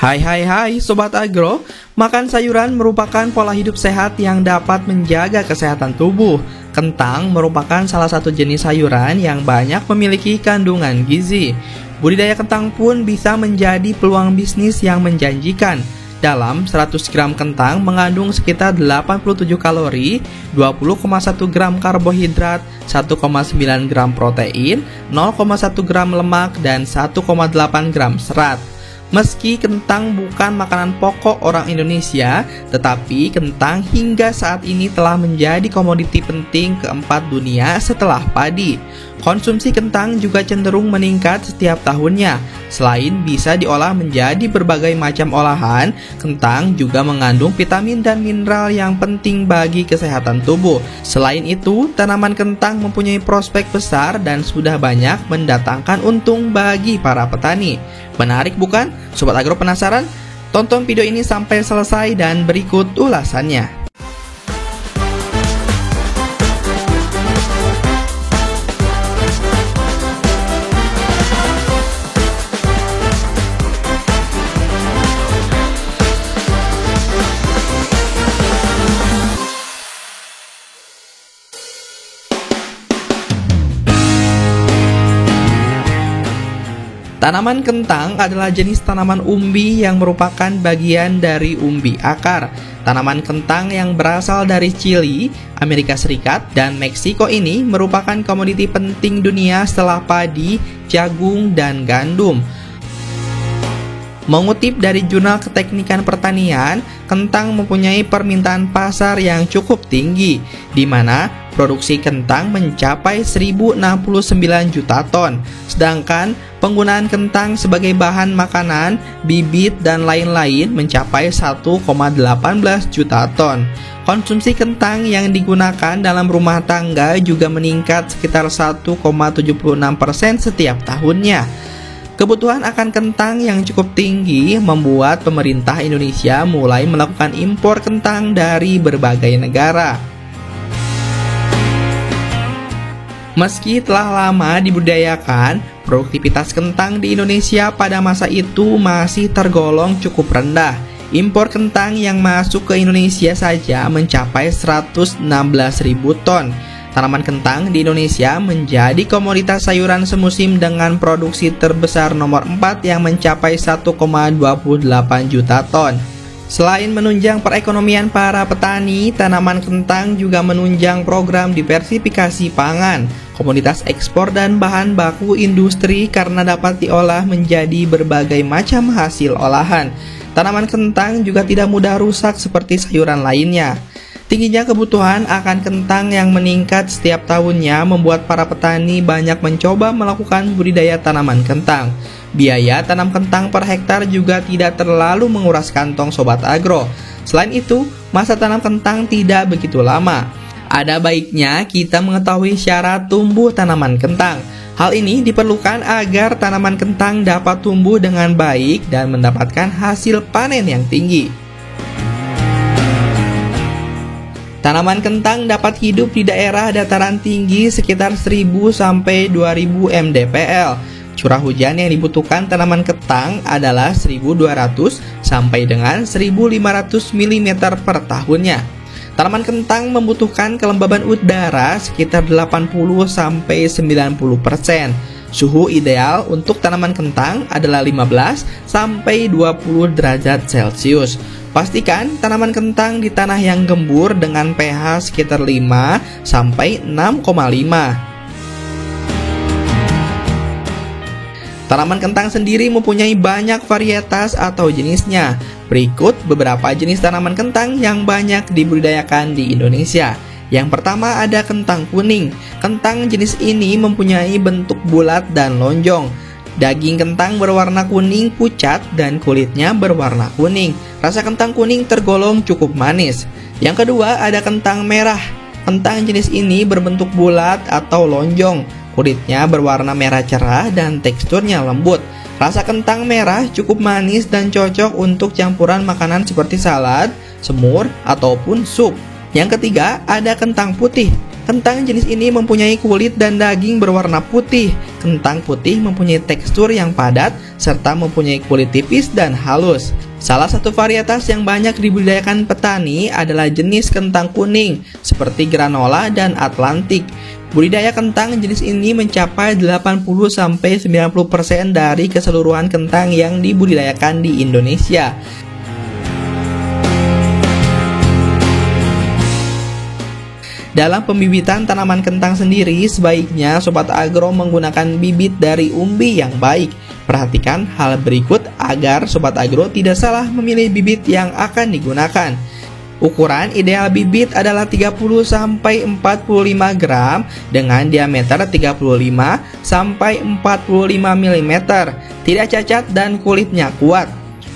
Hai hai hai Sobat Agro, makan sayuran merupakan pola hidup sehat yang dapat menjaga kesehatan tubuh. Kentang merupakan salah satu jenis sayuran yang banyak memiliki kandungan gizi. Budidaya kentang pun bisa menjadi peluang bisnis yang menjanjikan. Dalam 100 gram kentang mengandung sekitar 87 kalori, 20,1 gram karbohidrat, 1,9 gram protein, 0,1 gram lemak, dan 1,8 gram serat. Meski kentang bukan makanan pokok orang Indonesia, tetapi kentang hingga saat ini telah menjadi komoditi penting keempat dunia setelah padi. Konsumsi kentang juga cenderung meningkat setiap tahunnya. Selain bisa diolah menjadi berbagai macam olahan, kentang juga mengandung vitamin dan mineral yang penting bagi kesehatan tubuh. Selain itu, tanaman kentang mempunyai prospek besar dan sudah banyak mendatangkan untung bagi para petani. Menarik bukan? Sobat Agro penasaran? Tonton video ini sampai selesai dan berikut ulasannya. Tanaman kentang adalah jenis tanaman umbi yang merupakan bagian dari umbi akar. Tanaman kentang yang berasal dari Chili, Amerika Serikat, dan Meksiko ini merupakan komoditi penting dunia setelah padi, jagung, dan gandum. Mengutip dari Jurnal Keteknikan Pertanian, kentang mempunyai permintaan pasar yang cukup tinggi, di mana produksi kentang mencapai 1069 juta ton, sedangkan penggunaan kentang sebagai bahan makanan, bibit, dan lain-lain mencapai 1,18 juta ton. Konsumsi kentang yang digunakan dalam rumah tangga juga meningkat sekitar 1,76% setiap tahunnya. Kebutuhan akan kentang yang cukup tinggi membuat pemerintah Indonesia mulai melakukan impor kentang dari berbagai negara. Meski telah lama dibudidayakan, produktivitas kentang di Indonesia pada masa itu masih tergolong cukup rendah. Impor kentang yang masuk ke Indonesia saja mencapai 116.000 ton. Tanaman kentang di Indonesia menjadi komoditas sayuran semusim dengan produksi terbesar nomor 4 yang mencapai 1,28 juta ton. Selain menunjang perekonomian para petani, tanaman kentang juga menunjang program diversifikasi pangan, komoditas ekspor, dan bahan baku industri karena dapat diolah menjadi berbagai macam hasil olahan. Tanaman kentang juga tidak mudah rusak seperti sayuran lainnya. Tingginya kebutuhan akan kentang yang meningkat setiap tahunnya membuat para petani banyak mencoba melakukan budidaya tanaman kentang. Biaya tanam kentang per hektar juga tidak terlalu menguras kantong Sobat Agro. Selain itu, masa tanam kentang tidak begitu lama. Ada baiknya kita mengetahui syarat tumbuh tanaman kentang. Hal ini diperlukan agar tanaman kentang dapat tumbuh dengan baik dan mendapatkan hasil panen yang tinggi. Tanaman kentang dapat hidup di daerah dataran tinggi sekitar 1000 sampai 2000 mdpl. Curah hujan yang dibutuhkan tanaman kentang adalah 1200 sampai dengan 1500 mm per tahunnya. Tanaman kentang membutuhkan kelembaban udara sekitar 80 sampai 90%. Suhu ideal untuk tanaman kentang adalah 15 sampai 20 derajat Celcius. Pastikan tanaman kentang di tanah yang gembur dengan pH sekitar 5 sampai 6,5. Tanaman kentang sendiri mempunyai banyak varietas atau jenisnya. Berikut beberapa jenis tanaman kentang yang banyak dibudidayakan di Indonesia. Yang pertama ada kentang kuning. Kentang jenis ini mempunyai bentuk bulat dan lonjong. Daging kentang berwarna kuning pucat dan kulitnya berwarna kuning. Rasa kentang kuning tergolong cukup manis. Yang kedua ada kentang merah. Kentang jenis ini berbentuk bulat atau lonjong. Kulitnya berwarna merah cerah dan teksturnya lembut. Rasa kentang merah cukup manis dan cocok untuk campuran makanan seperti salad, semur, ataupun sup. Yang ketiga ada kentang putih. Kentang jenis ini mempunyai kulit dan daging berwarna putih. Kentang putih mempunyai tekstur yang padat serta mempunyai kulit tipis dan halus. Salah satu varietas yang banyak dibudidayakan petani adalah jenis kentang kuning seperti granola dan Atlantik. Budidaya kentang jenis ini mencapai 80-90% dari keseluruhan kentang yang dibudidayakan di Indonesia. Dalam pembibitan tanaman kentang sendiri, sebaiknya Sobat Agro menggunakan bibit dari umbi yang baik. Perhatikan hal berikut agar Sobat Agro tidak salah memilih bibit yang akan digunakan. Ukuran ideal bibit adalah 30-45 gram dengan diameter 35-45 mm, tidak cacat dan kulitnya kuat.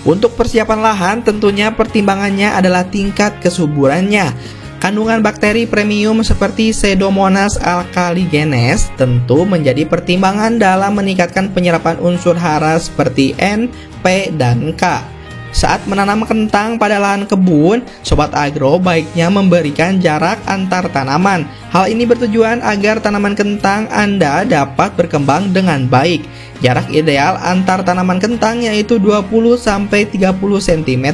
Untuk persiapan lahan tentunya pertimbangannya adalah tingkat kesuburannya. Kandungan bakteri premium seperti Pseudomonas alkaligenes tentu menjadi pertimbangan dalam meningkatkan penyerapan unsur hara seperti N, P, dan K. Saat menanam kentang pada lahan kebun, Sobat Agro baiknya memberikan jarak antar tanaman. Hal ini bertujuan agar tanaman kentang Anda dapat berkembang dengan baik. Jarak ideal antar tanaman kentang yaitu 20-30 cm.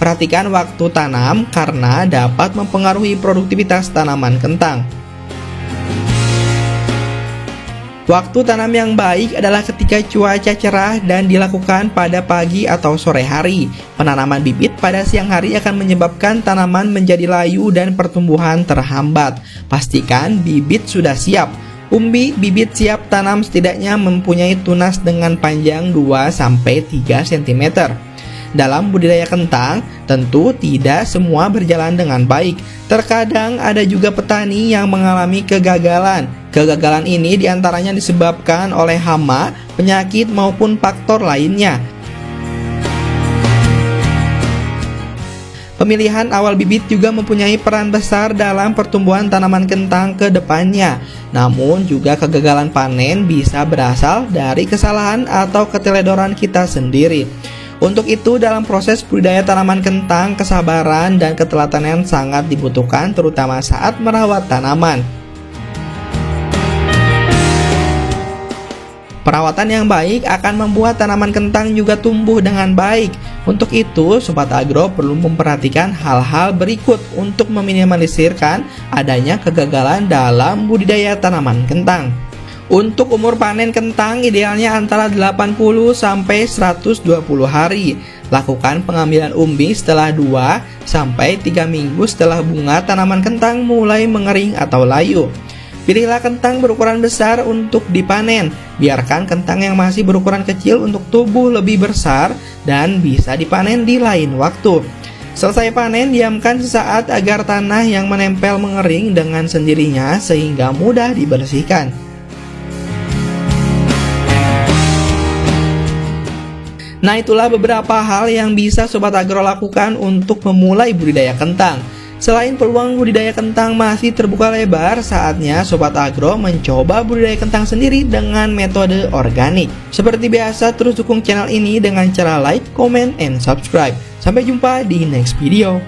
Perhatikan waktu tanam karena dapat mempengaruhi produktivitas tanaman kentang. Waktu tanam yang baik adalah ketika cuaca cerah dan dilakukan pada pagi atau sore hari. Penanaman bibit pada siang hari akan menyebabkan tanaman menjadi layu dan pertumbuhan terhambat. Pastikan bibit sudah siap. Umbi bibit siap tanam setidaknya mempunyai tunas dengan panjang 2-3 cm. Dalam budidaya kentang, tentu tidak semua berjalan dengan baik. Terkadang ada juga petani yang mengalami kegagalan. Kegagalan ini diantaranya disebabkan oleh hama, penyakit maupun faktor lainnya. Pemilihan awal bibit juga mempunyai peran besar dalam pertumbuhan tanaman kentang ke depannya. Namun juga kegagalan panen bisa berasal dari kesalahan atau keteledoran kita sendiri. Untuk itu dalam proses budidaya tanaman kentang, kesabaran dan keteladanan sangat dibutuhkan terutama saat merawat tanaman. Perawatan yang baik akan membuat tanaman kentang juga tumbuh dengan baik. Untuk itu, Sobat Agro perlu memperhatikan hal-hal berikut untuk meminimalisirkan adanya kegagalan dalam budidaya tanaman kentang. Untuk umur panen kentang idealnya antara 80-120 hari. Lakukan pengambilan umbi setelah 2-3 minggu setelah bunga tanaman kentang mulai mengering atau layu. Pilihlah kentang berukuran besar untuk dipanen. Biarkan kentang yang masih berukuran kecil untuk tumbuh lebih besar dan bisa dipanen di lain waktu. Selesai panen, diamkan sesaat agar tanah yang menempel mengering dengan sendirinya sehingga mudah dibersihkan. Nah, itulah beberapa hal yang bisa Sobat Agro lakukan untuk memulai budidaya kentang. Selain peluang budidaya kentang masih terbuka lebar, saatnya Sobat Agro mencoba budidaya kentang sendiri dengan metode organik. Seperti biasa, terus dukung channel ini dengan cara like, comment, and subscribe. Sampai jumpa di next video.